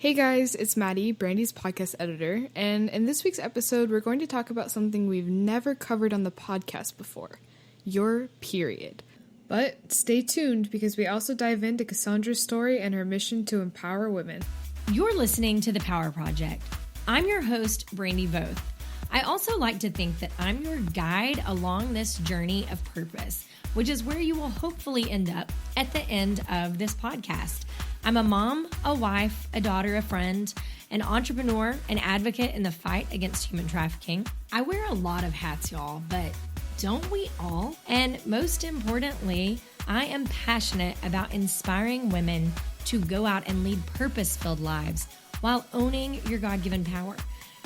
Hey guys, it's Maddie, Brandy's podcast editor, and in this week's episode, we're going to talk about something we've never covered on the podcast before, your period. But stay tuned because we also dive into Cassandra's story and her mission to empower women. You're listening to The Power Project. I'm your host, Brandy Voth. I also like to think that I'm your guide along this journey of purpose, which is where you will hopefully end up at the end of this podcast. I'm a mom, a wife, a daughter, a friend, an entrepreneur, an advocate in the fight against human trafficking. I wear a lot of hats, y'all, but don't we all? And most importantly, I am passionate about inspiring women to go out and lead purpose-filled lives while owning your God-given power.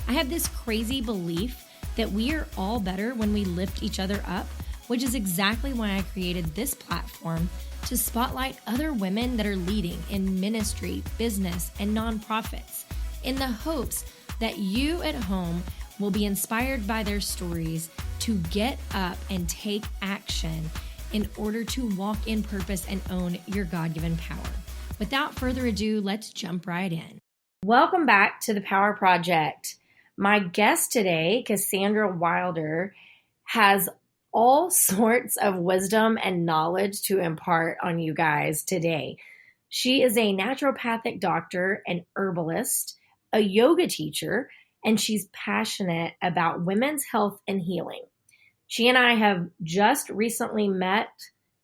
I have this crazy belief that we are all better when we lift each other up, which is exactly why I created this platform to spotlight other women that are leading in ministry, business, and nonprofits in the hopes that you at home will be inspired by their stories to get up and take action in order to walk in purpose and own your God-given power. Without further ado, let's jump right in. Welcome back to The Power Project. My guest today, Cassandra Wilder, has all sorts of wisdom and knowledge to impart on you guys today. She is a naturopathic doctor, an herbalist, a yoga teacher, and she's passionate about women's health and healing. She and I have just recently met,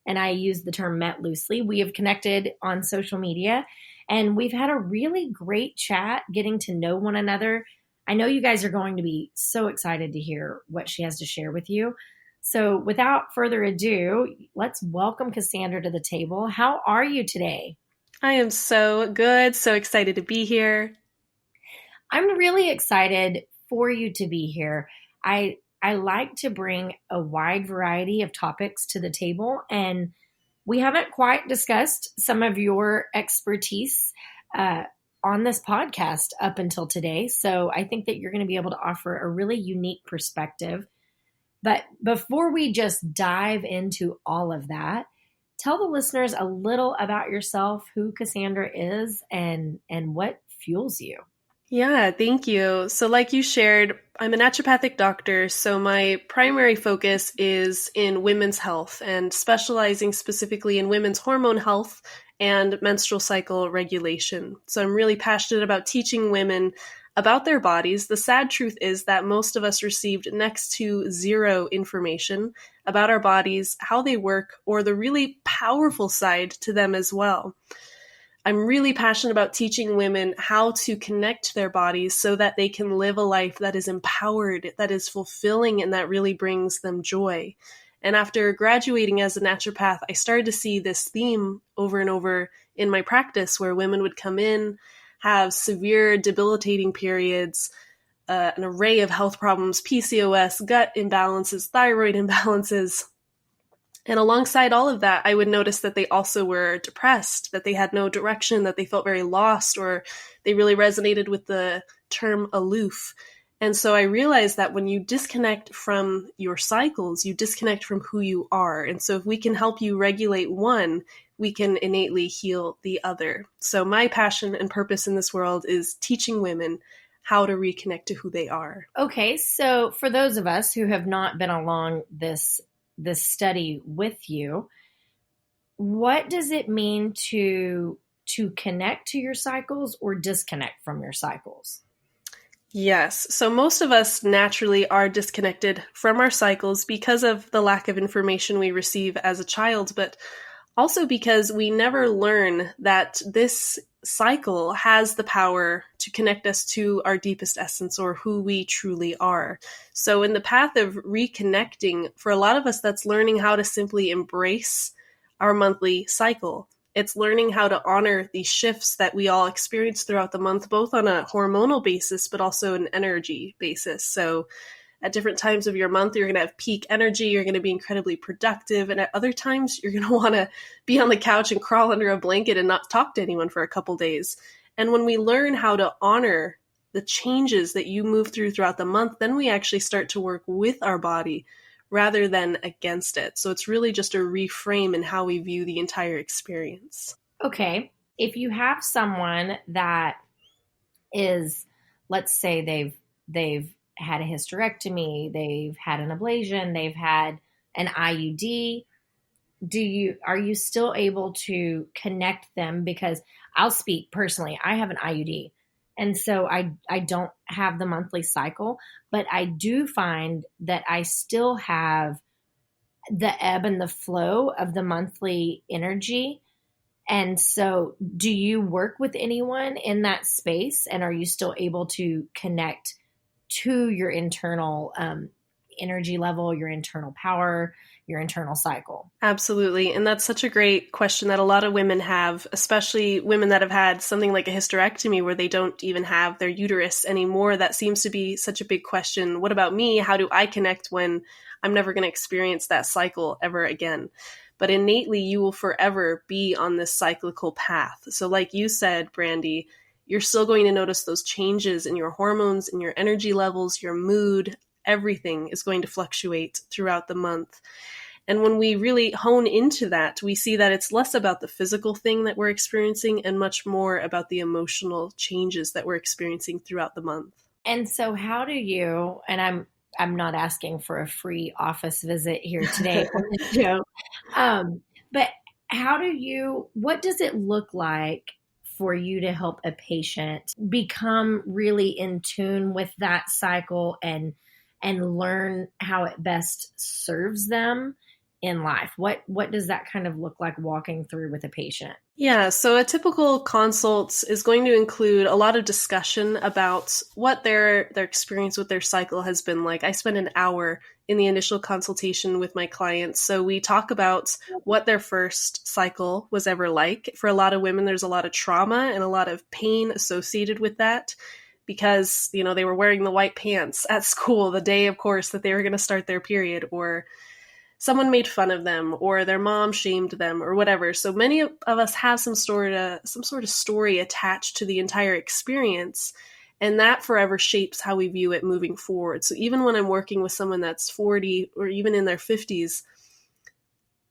and I use the term met loosely. We have connected on social media, and we've had a really great chat getting to know one another. I know you guys are going to be so excited to hear what she has to share with you. So without further ado, let's welcome Cassandra to the table. How are you today? I am so good, so excited to be here. I'm really excited for you to be here. I like to bring a wide variety of topics to the table, and we haven't quite discussed some of your expertise on this podcast up until today. So I think that you're going to be able to offer a really unique perspective. But before we just dive into all of that, tell the listeners a little about yourself, who Cassandra is, and what fuels you. Yeah, thank you. So like you shared, I'm a naturopathic doctor, so my primary focus is in women's health and specializing specifically in women's hormone health and menstrual cycle regulation. So I'm really passionate about teaching women about their bodies. The sad truth is that most of us received next to zero information about our bodies, how they work, or the really powerful side to them as well. I'm really passionate about teaching women how to connect to their bodies so that they can live a life that is empowered, that is fulfilling, and that really brings them joy. And after graduating as a naturopath, I started to see this theme over and over in my practice where women would come in, have severe debilitating periods, an array of health problems, PCOS, gut imbalances, thyroid imbalances. And alongside all of that, I would notice that they also were depressed, that they had no direction, that they felt very lost, or they really resonated with the term aloof. And so I realized that when you disconnect from your cycles, you disconnect from who you are. And so if we can help you regulate one, we can innately heal the other. So my passion and purpose in this world is teaching women how to reconnect to who they are. Okay, so for those of us who have not been along this study with you, what does it mean to connect to your cycles or disconnect from your cycles? Yes. So most of us naturally are disconnected from our cycles because of the lack of information we receive as a child, but also because we never learn that this cycle has the power to connect us to our deepest essence or who we truly are. So in the path of reconnecting, for a lot of us, that's learning how to simply embrace our monthly cycle. It's learning how to honor these shifts that we all experience throughout the month, both on a hormonal basis, but also an energy basis. So at different times of your month, you're going to have peak energy, you're going to be incredibly productive, and at other times, you're going to want to be on the couch and crawl under a blanket and not talk to anyone for a couple days. And when we learn how to honor the changes that you move throughout the month, then we actually start to work with our body rather than against it. So it's really just a reframe in how we view the entire experience. Okay. If you have someone that is, let's say they've had a hysterectomy, they've had an ablation, they've had an IUD. Are you still able to connect them? Because I'll speak personally, I have an IUD. And so I don't have the monthly cycle, but I do find that I still have the ebb and the flow of the monthly energy. And so do you work with anyone in that space? And are you still able to connect to your internal energy level, your internal power, your internal cycle? Absolutely. And that's such a great question that a lot of women have, especially women that have had something like a hysterectomy where they don't even have their uterus anymore. That seems to be such a big question. What about me? How do I connect when I'm never going to experience that cycle ever again? But innately, you will forever be on this cyclical path. So like you said, Brandy, you're still going to notice those changes in your hormones, in your energy levels, your mood. Everything is going to fluctuate throughout the month. And when we really hone into that, we see that it's less about the physical thing that we're experiencing and much more about the emotional changes that we're experiencing throughout the month. And so how do you, and I'm not asking for a free office visit here today on the show, but what does it look like for you to help a patient become really in tune with that cycle and learn how it best serves them in life? What does that kind of look like walking through with a patient? Yeah, so a typical consult is going to include a lot of discussion about what their experience with their cycle has been like. I spend an hour in the initial consultation with my clients. So we talk about what their first cycle was ever like. For a lot of women, there's a lot of trauma and a lot of pain associated with that because, they were wearing the white pants at school the day, of course, that they were going to start their period, or someone made fun of them, or their mom shamed them, or whatever. So many of us have some sort of story attached to the entire experience, and that forever shapes how we view it moving forward. So even when I'm working with someone that's 40 or even in their 50s,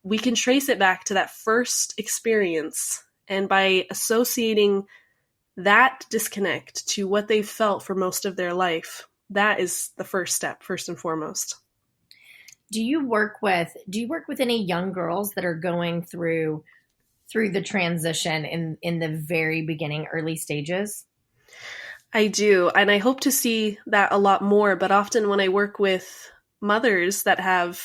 we can trace it back to that first experience, and by associating that disconnect to what they've felt for most of their life, that is the first step, first and foremost. Do you work with any young girls that are going through the transition in the very beginning, early stages? I do, and I hope to see that a lot more, but often when I work with mothers that have,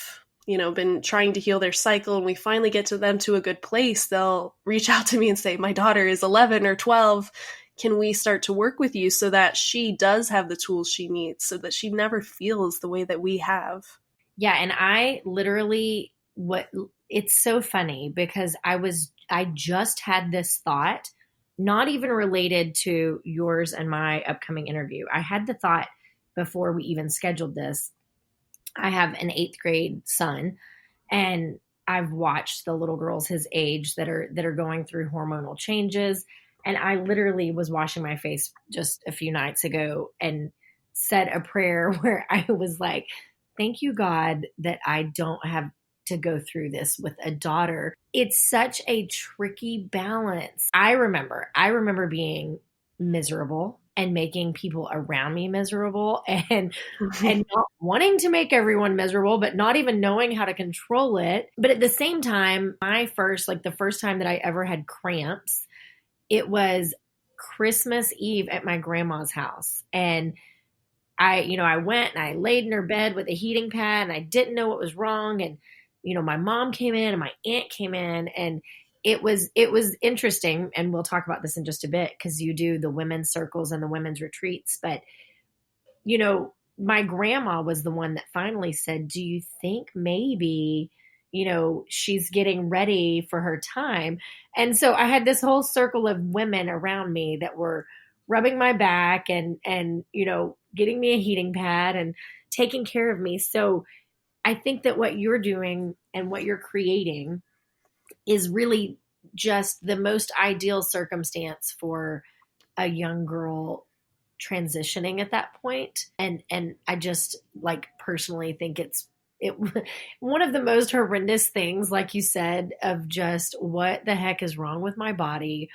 been trying to heal their cycle and we finally get to them to a good place, they'll reach out to me and say, my daughter is 11 or 12. Can we start to work with you so that she does have the tools she needs so that she never feels the way that we have? Yeah. And I literally, it's so funny because I just had this thought, not even related to yours and my upcoming interview. I had the thought before we even scheduled this. I have an 8th grade son, and I've watched the little girls his age that are going through hormonal changes. And I literally was washing my face just a few nights ago and said a prayer where I was like, thank you, God, that I don't have to go through this with a daughter. It's such a tricky balance. I remember being miserable and making people around me miserable and not wanting to make everyone miserable, but not even knowing how to control it. But at the same time, the first time that I ever had cramps, it was Christmas Eve at my grandma's house. And I went and I laid in her bed with a heating pad and I didn't know what was wrong. And, my mom came in and my aunt came in, and it was interesting. And we'll talk about this in just a bit because you do the women's circles and the women's retreats. But, my grandma was the one that finally said, do you think maybe, she's getting ready for her time? And so I had this whole circle of women around me that were rubbing my back and getting me a heating pad and taking care of me. So I think that what you're doing and what you're creating is really just the most ideal circumstance for a young girl transitioning at that point. And I just personally think it's one of the most horrendous things, like you said, of just what the heck is wrong with my body?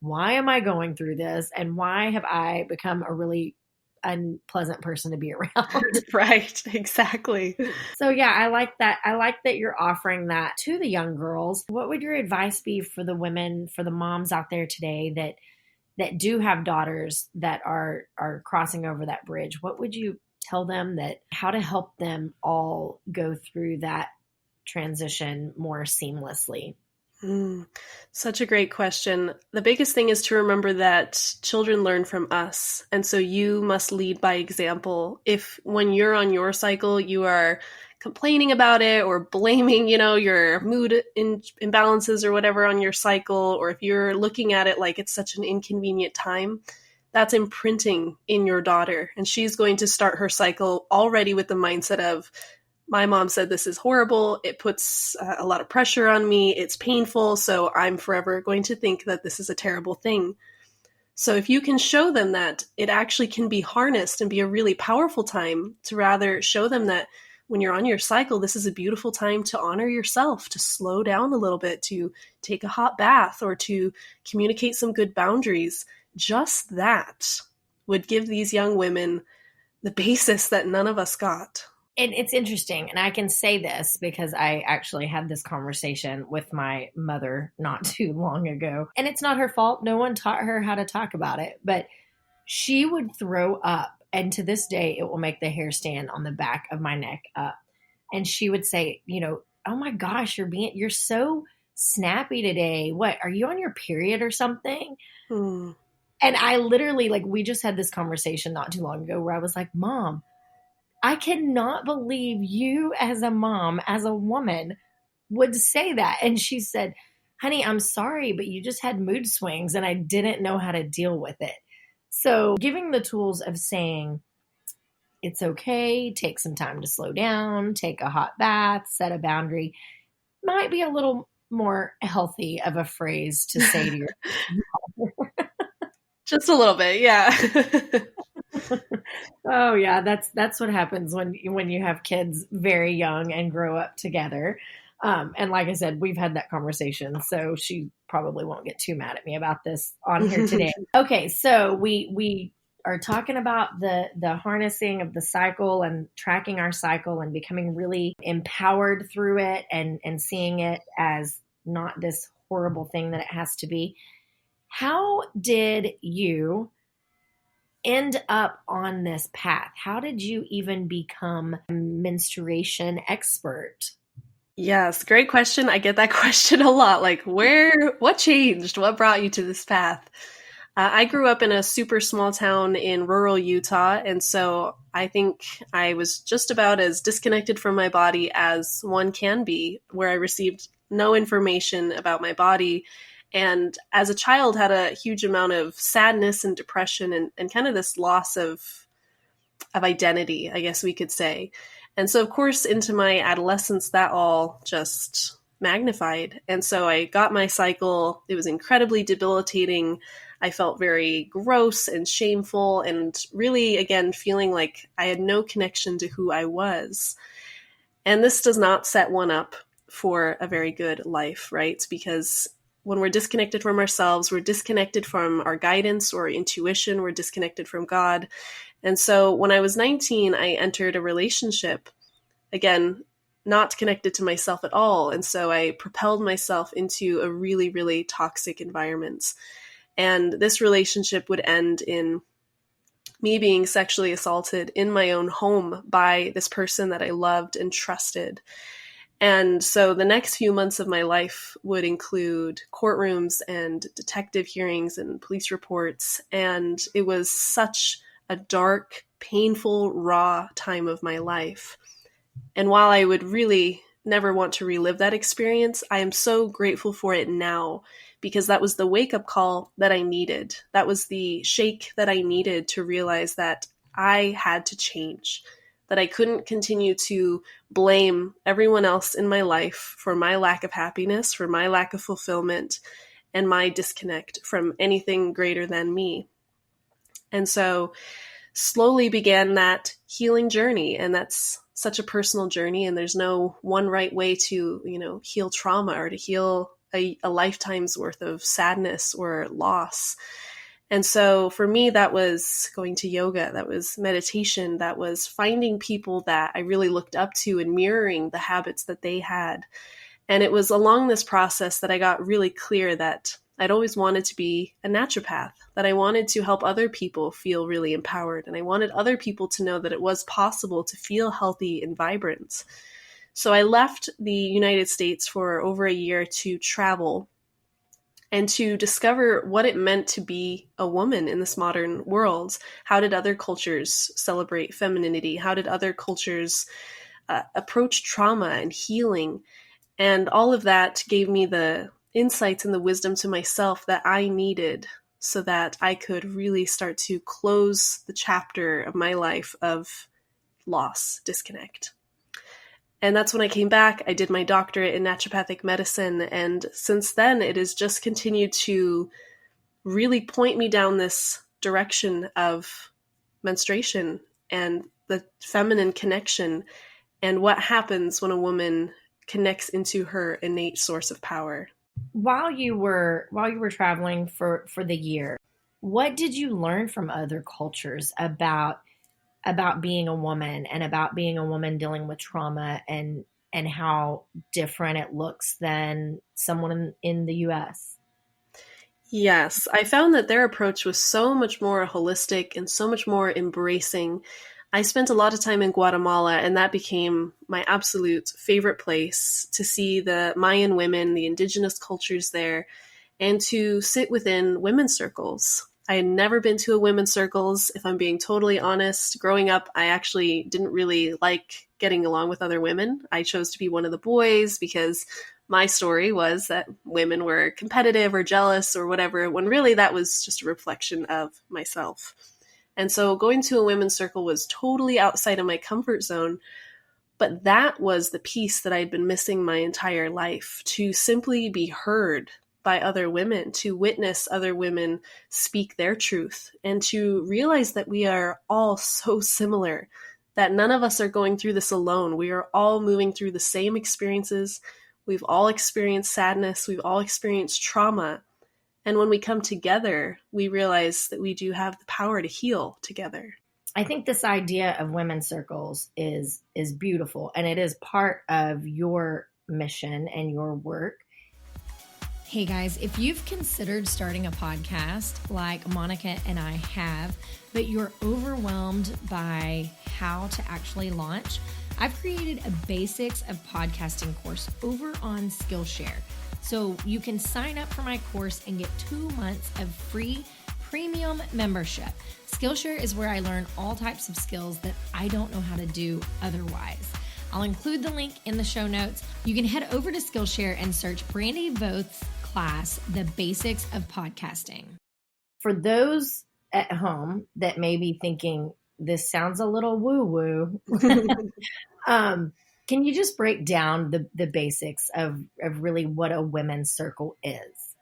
why am I going through this? And why have I become a really unpleasant person to be around? Right, exactly. So yeah, I like that. I like that you're offering that to the young girls. What would your advice be for the women, for the moms out there today that do have daughters that are crossing over that bridge? What would you tell them, that how to help them all go through that transition more seamlessly? Such a great question. The biggest thing is to remember that children learn from us. And so you must lead by example. If when you're on your cycle, you are complaining about it or blaming, your mood imbalances or whatever on your cycle, or if you're looking at it like it's such an inconvenient time, that's imprinting in your daughter. And she's going to start her cycle already with the mindset of, my mom said this is horrible. It puts a lot of pressure on me. It's painful. So I'm forever going to think that this is a terrible thing. So if you can show them that it actually can be harnessed and be a really powerful time, to rather show them that when you're on your cycle, this is a beautiful time to honor yourself, to slow down a little bit, to take a hot bath, or to communicate some good boundaries. Just that would give these young women the basis that none of us got. And it's interesting, and I can say this because I actually had this conversation with my mother not too long ago. And it's not her fault. No one taught her how to talk about it. But she would throw up, and to this day, it will make the hair stand on the back of my neck up. And she would say, oh my gosh, you're so snappy today. What, are you on your period or something? And I literally, we just had this conversation not too long ago where I was like, Mom, I cannot believe you as a mom, as a woman, would say that. And she said, honey, I'm sorry, but you just had mood swings and I didn't know how to deal with it. So giving the tools of saying, it's okay, take some time to slow down, take a hot bath, set a boundary, might be a little more healthy of a phrase to say to your Just a little bit, yeah. Oh yeah, that's what happens when you have kids very young and grow up together. And like I said, we've had that conversation, so she probably won't get too mad at me about this on here today. Okay, so we are talking about the harnessing of the cycle and tracking our cycle and becoming really empowered through it and seeing it as not this horrible thing that it has to be. How did you end up on this path? How did you even become a menstruation expert? Yes, great question. I get that question a lot. What changed? What brought you to this path? I grew up in a super small town in rural Utah, and so I think I was just about as disconnected from my body as one can be, where I received no information about my body. And as a child, had a huge amount of sadness and depression and kind of this loss of identity, I guess we could say. And so, of course, into my adolescence, that all just magnified. And so I got my cycle. It was incredibly debilitating. I felt very gross and shameful and really, again, feeling like I had no connection to who I was. And this does not set one up for a very good life, right? Because when we're disconnected from ourselves, we're disconnected from our guidance or intuition, we're disconnected from God. And so when I was 19, I entered a relationship, again, not connected to myself at all. And so I propelled myself into a really, really toxic environment. And this relationship would end in me being sexually assaulted in my own home by this person that I loved and trusted. And so the next few months of my life would include courtrooms and detective hearings and police reports. And it was such a dark, painful, raw time of my life. And while I would really never want to relive that experience, I am so grateful for it now, because that was the wake-up call that I needed. That was the shake that I needed to realize that I had to change, that I couldn't continue to blame everyone else in my life for my lack of happiness, for my lack of fulfillment, and my disconnect from anything greater than me. And so slowly began that healing journey. And that's such a personal journey. And there's no one right way to, heal trauma or to heal a lifetime's worth of sadness or loss. And so for me, that was going to yoga, that was meditation, that was finding people that I really looked up to and mirroring the habits that they had. And it was along this process that I got really clear that I'd always wanted to be a naturopath, that I wanted to help other people feel really empowered. And I wanted other people to know that it was possible to feel healthy and vibrant. So I left the United States for over a year to travel and to discover what it meant to be a woman in this modern world. How did other cultures celebrate femininity? How did other cultures approach trauma and healing? And all of that gave me the insights and the wisdom to myself that I needed so that I could really start to close the chapter of my life of loss, disconnect. And that's when I came back. I did my doctorate in naturopathic medicine. And since then, it has just continued to really point me down this direction of menstruation and the feminine connection and what happens when a woman connects into her innate source of power. While you were traveling for the year, what did you learn from other cultures about being a woman and about being a woman dealing with trauma and how different it looks than someone in the US? Yes, I found that their approach was so much more holistic and so much more embracing. I spent a lot of time in Guatemala, and that became my absolute favorite place to see the Mayan women, the indigenous cultures there, and to sit within women's circles. I had never been to a women's circles, if I'm being totally honest. Growing up, I actually didn't really like getting along with other women. I chose to be one of the boys because my story was that women were competitive or jealous or whatever, when really that was just a reflection of myself. And so going to a women's circle was totally outside of my comfort zone. But that was the piece that I'd been missing my entire life, to simply be heard by other women, to witness other women speak their truth, and to realize that we are all so similar, that none of us are going through this alone. We are all moving through the same experiences. We've all experienced sadness. We've all experienced trauma. And when we come together, we realize that we do have the power to heal together. I think this idea of women's circles is beautiful, and it is part of your mission and your work. Hey guys, if you've considered starting a podcast like Monica and I have, but you're overwhelmed by how to actually launch, I've created a basics of podcasting course over on Skillshare. So you can sign up for my course and get 2 months of free premium membership. Skillshare is where I learn all types of skills that I don't know how to do otherwise. I'll include the link in the show notes. You can head over to Skillshare and search Brandy Voth's class, The Basics of Podcasting. For those at home that may be thinking, this sounds a little woo-woo, can you just break down the basics of really what a women's circle is?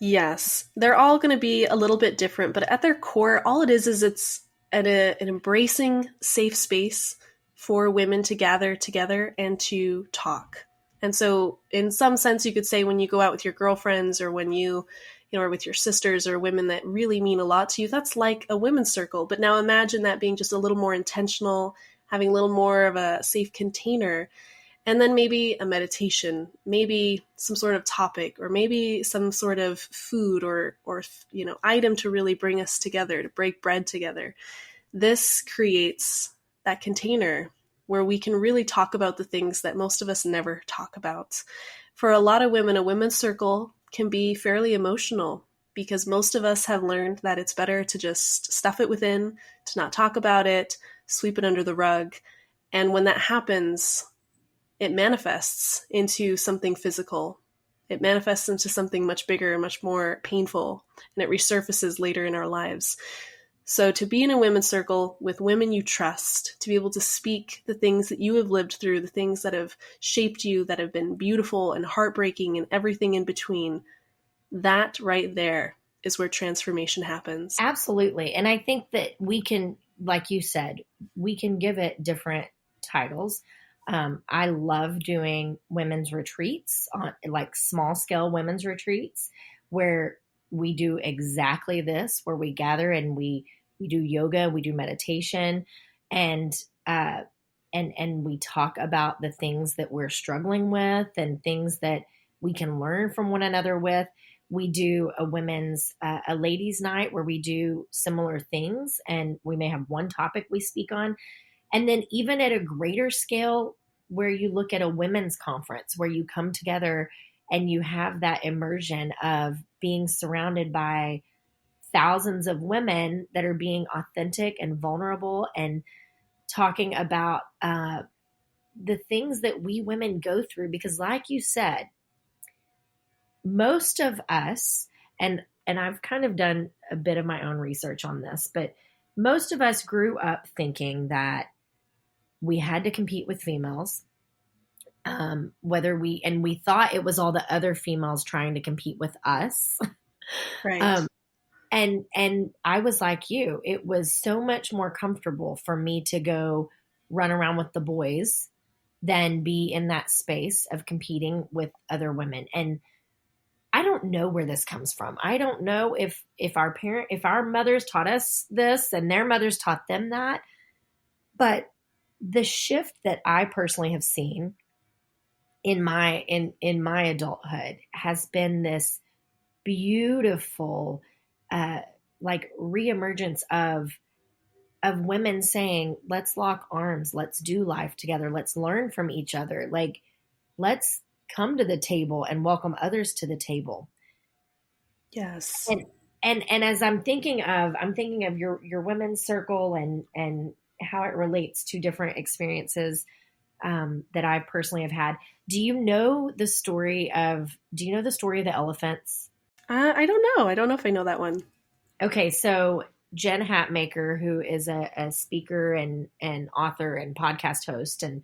Yes, they're all going to be a little bit different, but at their core, all it is it's an embracing safe space for women to gather together and to talk. And so in some sense, you could say when you go out with your girlfriends or when you are with your sisters or women that really mean a lot to you, that's like a women's circle. But now imagine that being just a little more intentional, having a little more of a safe container, and then maybe a meditation, maybe some sort of topic, or maybe some sort of food or item to really bring us together, to break bread together. This creates that container where we can really talk about the things that most of us never talk about. For a lot of women, a women's circle can be fairly emotional because most of us have learned that it's better to just stuff it within, to not talk about it, sweep it under the rug. And when that happens, it manifests into something physical. It manifests into something much bigger, much more painful, and it resurfaces later in our lives. So to be in a women's circle with women you trust, to be able to speak the things that you have lived through, the things that have shaped you, that have been beautiful and heartbreaking and everything in between, that right there is where transformation happens. Absolutely. And I think that we can, like you said, we can give it different titles. I love doing women's retreats, on like small scale women's retreats, where we do exactly this, where we gather and we do yoga, we do meditation, and uh, and we talk about the things that we're struggling with and things that we can learn from one another with. We do a ladies' night where we do similar things, and we may have one topic we speak on. And then even at a greater scale, where you look at a women's conference where you come together and you have that immersion of being surrounded by thousands of women that are being authentic and vulnerable and talking about the things that we women go through. Because like you said, most of us, and I've kind of done a bit of my own research on this, but most of us grew up thinking that we had to compete with females, we thought it was all the other females trying to compete with us. Right. And I was like you, it was so much more comfortable for me to go run around with the boys than be in that space of competing with other women. And I don't know where this comes from. I don't know if our mothers taught us this and their mothers taught them that, but the shift that I personally have seen in my adulthood has been this beautiful like reemergence of women saying, let's lock arms, let's do life together, let's learn from each other, like let's come to the table and welcome others to the table. Yes. And as I'm thinking of your women's circle and how it relates to different experiences that I personally have had. Do you know the story of the elephants? I don't know. I don't know if I know that one. Okay, so Jen Hatmaker, who is a speaker and author and podcast host and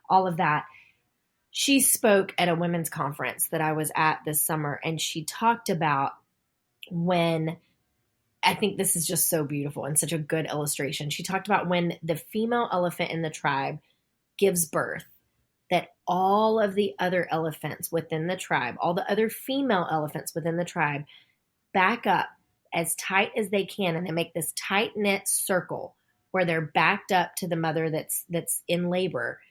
all of that, she spoke at a women's conference that I was at this summer, and she talked about when, I think this is just so beautiful and such a good illustration. She talked about when the female elephant in the tribe gives birth, that all of the other elephants within the tribe, all the other female elephants within the tribe, back up as tight as they can, and they make this tight knit circle where they're backed up to the mother that's in labor,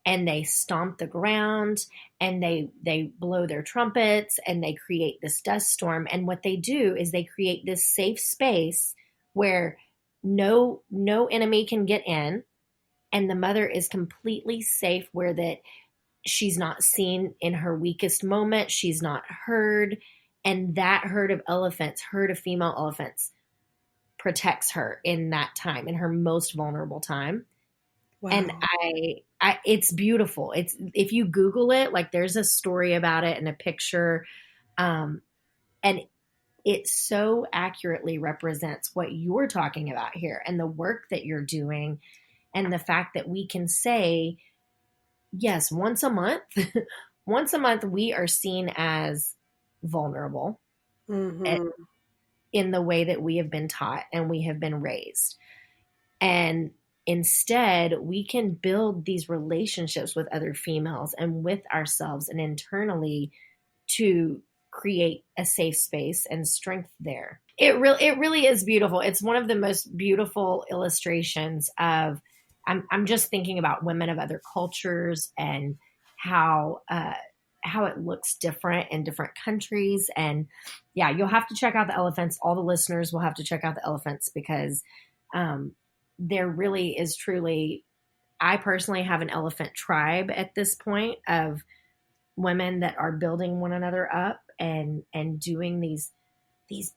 and they stomp the ground and they blow their trumpets and they create this dust storm. And what they do is they create this safe space where no enemy can get in, and the mother is completely safe, where that she's not seen in her weakest moment, she's not heard, and that herd of female elephants protects her in that time, in her most vulnerable time. Wow. And I it's beautiful. It's, if you Google it, like there's a story about it and a picture, and it so accurately represents what you're talking about here and the work that you're doing, and the fact that we can say, yes, once a month we are seen as vulnerable, mm-hmm. in the way that we have been taught and we have been raised. And instead, we can build these relationships with other females and with ourselves and internally to create a safe space and strength there. It really is beautiful. It's one of the most beautiful illustrations of, I'm just thinking about women of other cultures and how it looks different in different countries. And yeah, you'll have to check out the elephants. All the listeners will have to check out the elephants, because there really is truly, I personally have an elephant tribe at this point of women that are building one another up and doing these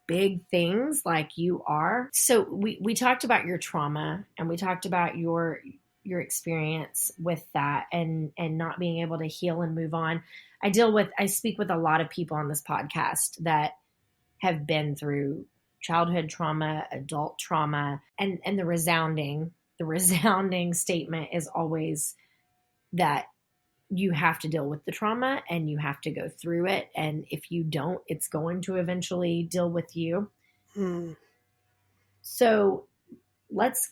big things like you are. So we talked about your trauma, and we talked about your experience with that and not being able to heal and move on. I speak with a lot of people on this podcast that have been through childhood trauma, adult trauma, and the resounding statement is always that you have to deal with the trauma and you have to go through it. And if you don't, it's going to eventually deal with you. So let's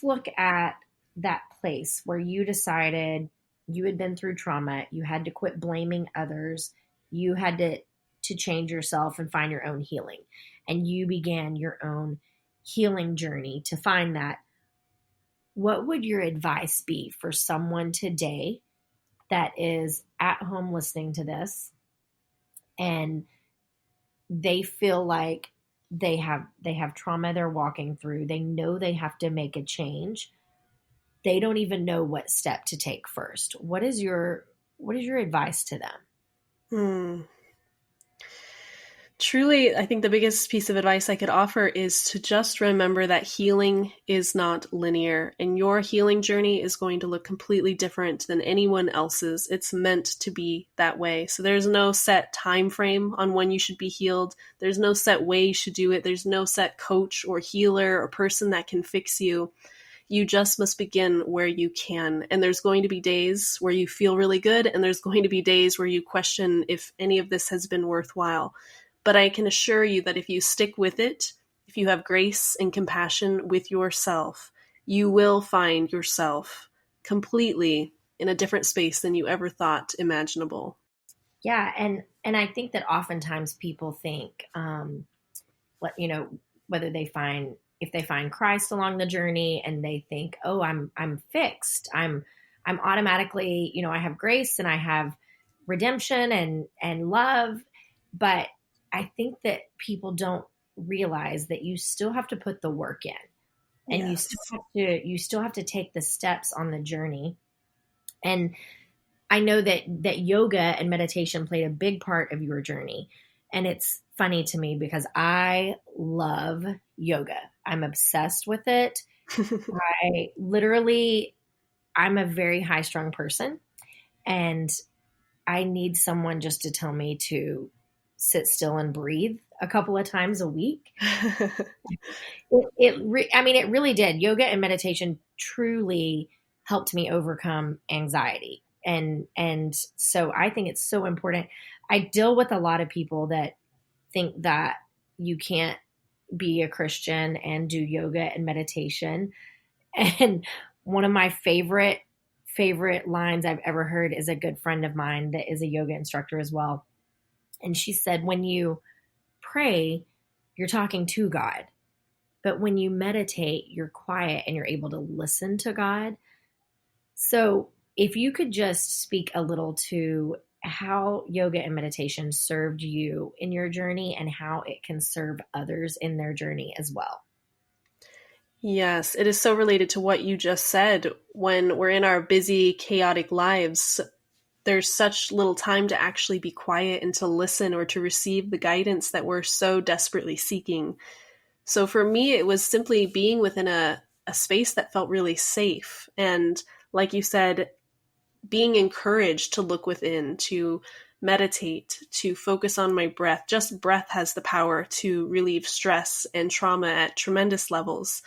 look at that place where you decided you had been through trauma, you had to quit blaming others, you had to change yourself and find your own healing, and you began your own healing journey to find that, what would your advice be for someone today that is at home listening to this and they feel like they have trauma they're walking through, they know they have to make a change, they don't even know what step to take first? What is your advice to them? Truly, I think the biggest piece of advice I could offer is to just remember that healing is not linear, and your healing journey is going to look completely different than anyone else's. It's meant to be that way. So there's no set time frame on when you should be healed. There's no set way you should do it. There's no set coach or healer or person that can fix you. You just must begin where you can. And there's going to be days where you feel really good, and there's going to be days where you question if any of this has been worthwhile. But I can assure you that if you stick with it, if you have grace and compassion with yourself, you will find yourself completely in a different space than you ever thought imaginable. Yeah, and I think that oftentimes people think, whether if they find Christ along the journey and they think, oh, I'm fixed, I'm automatically, I have grace and I have redemption and love, but I think that people don't realize that you still have to put the work in, and Yes. you still have to take the steps on the journey. And I know that yoga and meditation played a big part of your journey. And it's funny to me because I love yoga. I'm obsessed with it. I'm a very high strung person, and I need someone just to tell me to sit still and breathe a couple of times a week. It really did. Yoga and meditation truly helped me overcome anxiety. And so I think it's so important. I deal with a lot of people that think that you can't be a Christian and do yoga and meditation. And one of my favorite lines I've ever heard is a good friend of mine that is a yoga instructor as well. And she said, when you pray, you're talking to God. But when you meditate, you're quiet and you're able to listen to God. So if you could just speak a little to how yoga and meditation served you in your journey and how it can serve others in their journey as well. Yes, it is so related to what you just said. When we're in our busy, chaotic lives, there's such little time to actually be quiet and to listen or to receive the guidance that we're so desperately seeking. So for me, it was simply being within a space that felt really safe. And like you said, being encouraged to look within, to meditate, to focus on my breath. Just breath has the power to relieve stress and trauma at tremendous levels.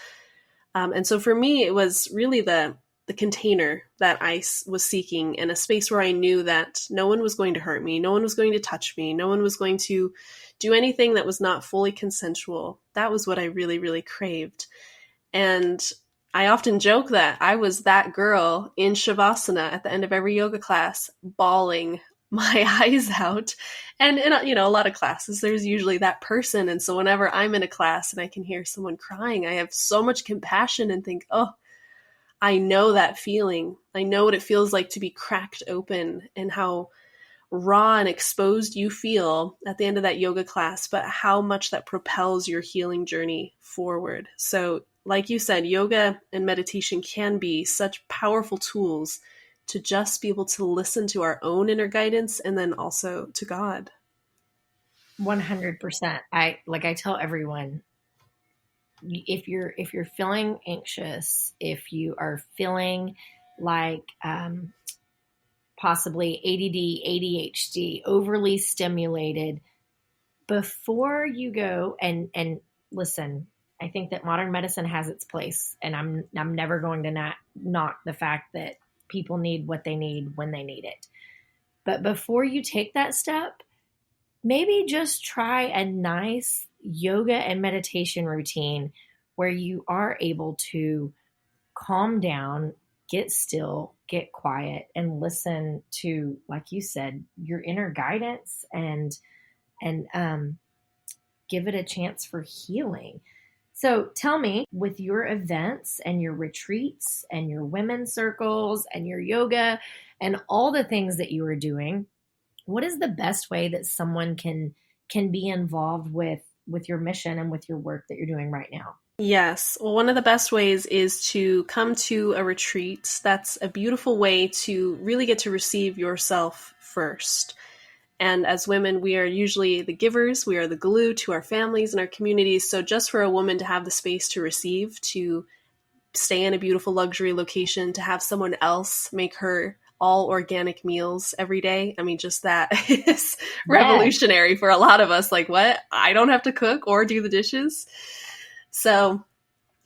And so for me, it was really the container that I was seeking, and a space where I knew that no one was going to hurt me, no one was going to touch me, no one was going to do anything that was not fully consensual. That was what I really, really craved. And I often joke that I was that girl in Shavasana at the end of every yoga class, bawling my eyes out. And in a lot of classes, there's usually that person. And so whenever I'm in a class and I can hear someone crying, I have so much compassion and think, oh, I know that feeling. I know what it feels like to be cracked open and how raw and exposed you feel at the end of that yoga class, but how much that propels your healing journey forward. So like you said, yoga and meditation can be such powerful tools to just be able to listen to our own inner guidance and then also to God. 100%. I tell everyone, if you're feeling anxious, if you are feeling like possibly ADD, ADHD, overly stimulated, before you go and listen, I think that modern medicine has its place, and I'm never going to knock the fact that people need what they need when they need it. But before you take that step, maybe just try a nice yoga and meditation routine where you are able to calm down, get still, get quiet, and listen to, like you said, your inner guidance and give it a chance for healing. So tell me, with your events and your retreats and your women's circles and your yoga and all the things that you are doing, what is the best way that someone can be involved with your mission and with your work that you're doing right now? Yes. Well, one of the best ways is to come to a retreat. That's a beautiful way to really get to receive yourself first. And as women, we are usually the givers. We are the glue to our families and our communities. So just for a woman to have the space to receive, to stay in a beautiful luxury location, to have someone else make her all organic meals every day. I mean, just that is revolutionary for a lot of us. Like, what? I don't have to cook or do the dishes. So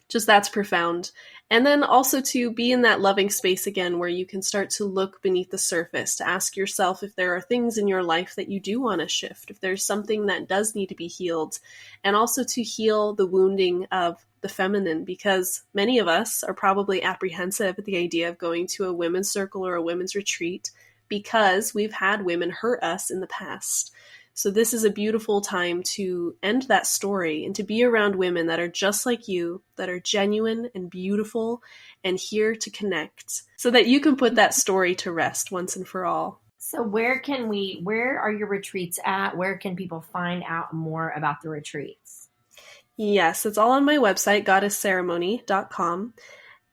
just that's profound. And then also to be in that loving space again, where you can start to look beneath the surface, to ask yourself if there are things in your life that you do want to shift, if there's something that does need to be healed, and also to heal the wounding of the feminine, because many of us are probably apprehensive at the idea of going to a women's circle or a women's retreat because we've had women hurt us in the past. So this is a beautiful time to end that story and to be around women that are just like you, that are genuine and beautiful and here to connect so that you can put that story to rest once and for all. So where are your retreats at? Where can people find out more about the retreats? Yes, it's all on my website, goddessceremony.com.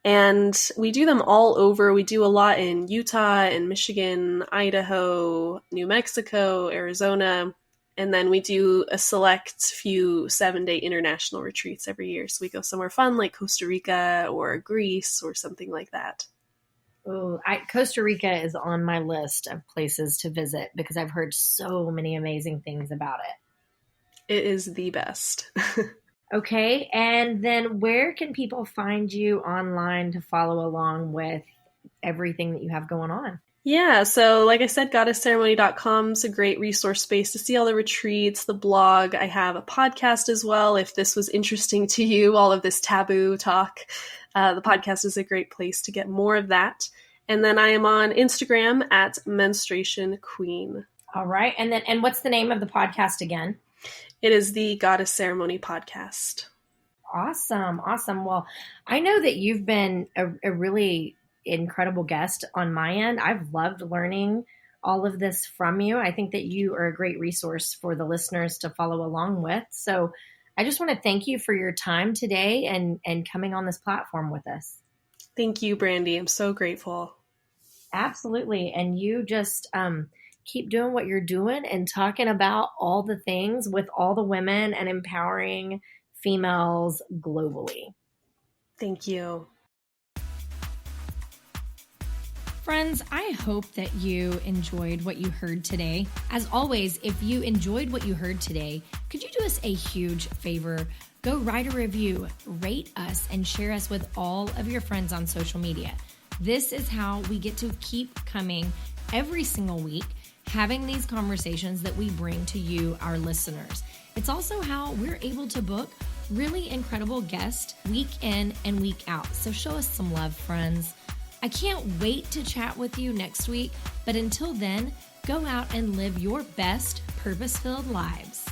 And we do them all over. We do a lot in Utah and Michigan, Idaho, New Mexico, Arizona. And then we do a select few 7-day international retreats every year. So we go somewhere fun like Costa Rica or Greece or something like that. Oh, Costa Rica is on my list of places to visit because I've heard so many amazing things about it. It is the best. Okay, and then where can people find you online to follow along with everything that you have going on? Yeah, so like I said, goddessceremony.com is a great resource space to see all the retreats, the blog. I have a podcast as well. If this was interesting to you, all of this taboo talk, the podcast is a great place to get more of that. And then I am on Instagram at Menstruation Queen. All right, and what's the name of the podcast again? It is the Goddess Ceremony podcast. Awesome. Well, I know that you've been a really incredible guest on my end. I've loved learning all of this from you. I think that you are a great resource for the listeners to follow along with. So I just want to thank you for your time today and coming on this platform with us. Thank you, Brandy. I'm so grateful. Absolutely. And you just keep doing what you're doing and talking about all the things with all the women and empowering females globally. Thank you. Friends, I hope that you enjoyed what you heard today. As always, if you enjoyed what you heard today, could you do us a huge favor? Go write a review, rate us, and share us with all of your friends on social media. This is how we get to keep coming every single week, having these conversations that we bring to you, our listeners. It's also how we're able to book really incredible guests week in and week out. So show us some love, friends. I can't wait to chat with you next week, but until then, go out and live your best purpose-filled lives.